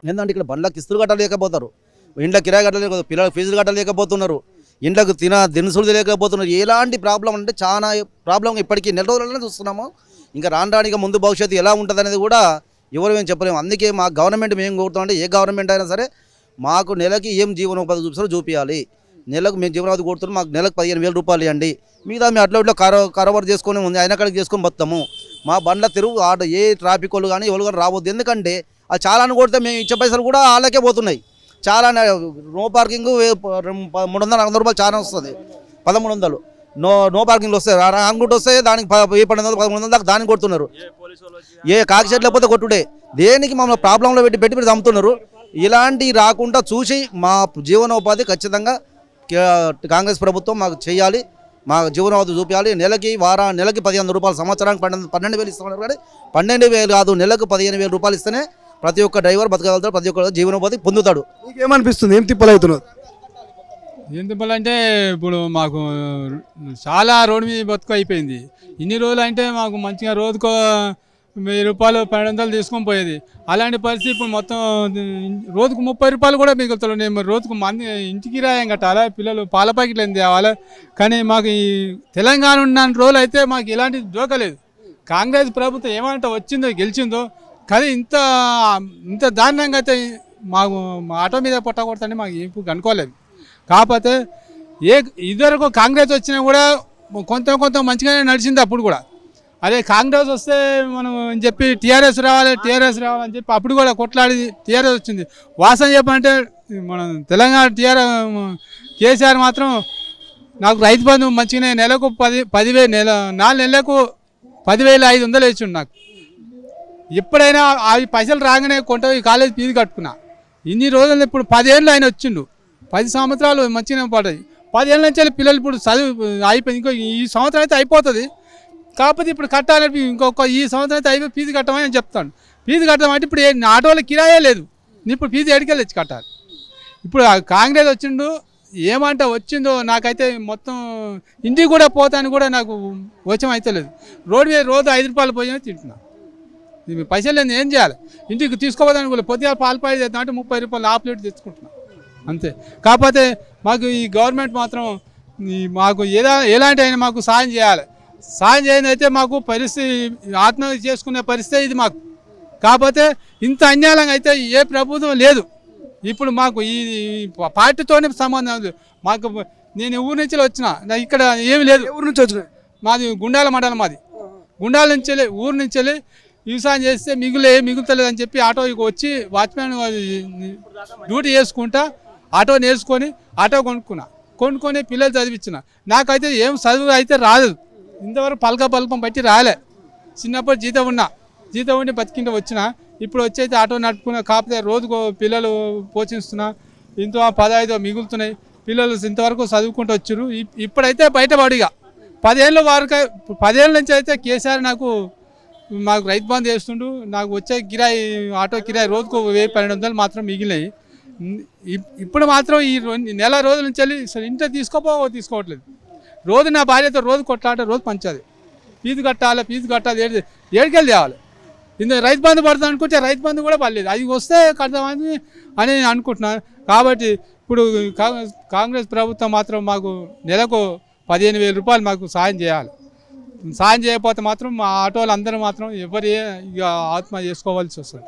ఏంటంటే ఇక్కడ బండ్ల కిస్తులు కట్టలేకపోతారు, ఇండ్ల కిరాయి కట్టలేకపోతారు, పిల్లల ఫీజులు కట్టలేకపోతున్నారు, ఇండ్లకు దినుసులు తెలియకపోతున్నారు. ఎలాంటి ప్రాబ్లం అంటే చాలా ప్రాబ్లం ఇప్పటికీ నెల రోజులనే చూస్తున్నాము. ఇంకా రాను ముందు భవిష్యత్తు ఎలా ఉంటుంది అనేది కూడా ఎవరు ఏం చెప్పలేము. అందుకే మా గవర్నమెంట్ మేము కోరుతామంటే ఏ గవర్నమెంట్ అయినా సరే మాకు నెలకి ఏం జీవనోపాధి చూపించాలో నెలకు మేము జీవనోపాధి కోరుతున్నాం. మాకు నెలకు 15,000 రూపాయలు ఇవ్వండి, మిగతా మేము అట్లా ఇట్లా కరవర్ చేసుకొని ఉంది అయినా కాడికి చేసుకొని బతాము. మా బండ్ల తిరుగు ఏ ట్రాఫిక్ వాళ్ళు కానీ ఎవరు కానీ రావద్దు. ఎందుకంటే ఆ చాలాను కొడితే మేము ఇచ్చే పైసలు కూడా వాళ్ళకే పోతున్నాయి. చాలా నో పార్కింగ్ 300-400 రూపాయలు చాలా వస్తుంది, 1300 నో పార్కింగ్లు వస్తాయి. రాంగుట్ వస్తే దానికి 1200-1300 దాకా దానికి కొడుతున్నారు. ఏ కాకిచెట్ లేకపోతే కొట్టుడే దేనికి మమ్మల్ని ప్రాబ్లంలో పెట్టి చంపుతున్నారు. ఇలాంటి రాకుండా చూసి మా జీవనోపాధి ఖచ్చితంగా కాంగ్రెస్ ప్రభుత్వం మాకు చేయాలి, మా జీవనోపాధి చూపించాలి. నెలకి 15,000 రూపాయలు, సంవత్సరానికి 12,000 ఇస్తున్నారు. కానీ 12,000 కాదు, నెలకు 15,000 రూపాయలు ఇస్తేనే ప్రతి ఒక్క డ్రైవర్ బతకగలుగుతాడు, ప్రతి ఒక్క జీవనోపాధి పొందుతాడు. మీకేమనిపిస్తుంది? ఏం తిప్పలు అవుతున్నారు? ఏం తిప్పాలంటే ఇప్పుడు మాకు చాలా రోడ్డు మీద బతుకు అయిపోయింది. ఇన్ని రోజులు అంటే మాకు మంచిగా రోజుకో 1000 రూపాయలు 1200 తీసుకొని పోయేది. అలాంటి పరిస్థితి ఇప్పుడు మొత్తం రోజుకు 30 రూపాయలు కూడా మిగులుతాడు. నేను రోజుకు మంది ఇంటికి రాయం కట్టాలా, పిల్లలు పాల ప్యాకెట్లు ఏం తేవాలి. కానీ మాకు ఈ తెలంగాణ ఉన్న రోజులు అయితే మాకు ఎలాంటి జోకలేదు. కాంగ్రెస్ ప్రభుత్వం ఏమంటే వచ్చిందో గెలిచిందో కానీ ఇంత దారుణంగా అయితే మాకు ఆటో మీద పొట్టగొడతానే మాకు ఇప్పుడు అనుకోలేదు. కాకపోతే ఇదివరకు కాంగ్రెస్ వచ్చినా కూడా కొంత మంచిగానే నడిచింది. అప్పుడు కూడా అదే కాంగ్రెస్ వస్తే మనం అని చెప్పి టీఆర్ఎస్ రావాలని చెప్పి అప్పుడు కూడా కొట్లాడి టీఆర్ఎస్ వచ్చింది. వాసన చెప్పంటే మనం తెలంగాణ కేసీఆర్ మాత్రం నాకు రైతు బంధు మంచిగానే నెలకు 10,000 4 నెలలకు 10,500 ఇచ్చిండు. నాకు ఎప్పుడైనా అవి పైసలు రాగానే ఈ కాలేజ్ ఫీజు కట్టుకున్నా. ఇన్ని రోజులు ఇప్పుడు 10 ఏళ్ళు ఆయన వచ్చిండు, 10 సంవత్సరాలు మంచిగానే పడ్డాయి. 10 ఏళ్ళ నుంచి పిల్లలు ఇప్పుడు చదువు అయిపోయింది. ఇంకో ఈ సంవత్సరం అయితే అయిపోతుంది. కాకపోతే ఇప్పుడు కట్టాలని ఇంకొక ఈ సంవత్సరం అయితే అయిపోయి ఫీజు కట్టమని నేను చెప్తాను. ఫీజు కట్టమంటే ఇప్పుడు ఆటోలో కిరాయే లేదు, ఇప్పుడు ఫీజు ఎడికెళ్ళి తెచ్చి కట్టాలి. ఇప్పుడు కాంగ్రెస్ వచ్చిండు ఏమంటే వచ్చిందో నాకైతే మొత్తం ఇంటికి కూడా పోతాను కూడా నాకు వచ్చం అయితే లేదు. రోడ్డు మీద రోజు 5 రూపాయలు పోయినా తింటున్నా. పైసలు లేదు, ఏం చేయాలి? ఇంటికి తీసుకోపోతాను కూడా పొద్దుగా పాలు పాయి చేద్దాం అంటే 30 రూపాయలు హాఫ్ లీటర్ తెచ్చుకుంటున్నా అంతే. కాకపోతే మాకు ఈ గవర్నమెంట్ మాత్రం మాకు ఎలాంటి అయినా మాకు సాయం చేయాలి. సాయం చేయని అయితే మాకు పరిస్థితి ఆత్మహత్య చేసుకునే పరిస్థితి ఇది మాకు. కాకపోతే ఇంత అన్యాయంగా అయితే ఏ ప్రభుత్వం లేదు. ఇప్పుడు మాకు ఈ పార్టీతోనే సంబంధం లేదు మాకు. నేను ఊరి నుంచి వచ్చిన, ఇక్కడ ఏమి లేదు. ఊరు నుంచి వచ్చిన మాది గుండాల మండలం. మాది గుండాల నుంచి ఊరు నుంచి వ్యవసాయం చేస్తే మిగులుతలేదు అని చెప్పి ఆటోకి వచ్చి వాచ్మెన్ డ్యూటీ చేసుకుంటా ఆటో నేర్చుకొని ఆటో కొనుక్కొని పిల్లలు చదివించిన. నాకైతే ఏం చదువు అయితే రాదు, ఇంతవరకు పలకం బట్టి రాలే. చిన్నప్పుడు జీతం ఉండి బతికింటే వచ్చిన. ఇప్పుడు వచ్చైతే ఆటో నడుపుకున్నా. కాకపోతే రోజుకు పిల్లలు పోషిస్తున్నా, ఇంత 15 మిగులుతున్నాయి. పిల్లలు ఇంతవరకు చదువుకుంటూ వచ్చారు. ఇప్పుడైతే బయటపడిగా 10 ఏళ్ళ నుంచి అయితే కేసీఆర్ మాకు రైతు బంధు చేస్తుండు. నాకు వచ్చే ఆటో కిరాయి రోజుకు 1,000-1,200 మాత్రం మిగిలినాయి. ఇప్పుడు మాత్రం ఈ నెల రోజుల నుంచి వెళ్ళి ఇంట్లో తీసుకోవట్లేదు. రోజు నా భార్యతో రోజు కొట్లాట, రోజు పంచాలి. ఫీజు కట్టాలి ఏడికెళ్ళి తేవాలి. ఇంత రైతు బంధు పడుతుంది అనుకుంటే రైతు బంధు కూడా పడలేదు. అది వస్తే కడతామని అని అనుకుంటున్నాను. కాబట్టి ఇప్పుడు కాంగ్రెస్ ప్రభుత్వం మాత్రం మాకు నెలకు 15,000 రూపాయలు మాకు సాయం చేయాలి. సాయం చేయకపోతే మాత్రం మా ఆటోలు అందరూ మాత్రం ఎవరు ఆత్మహత్య చేసుకోవాల్సి వస్తుంది.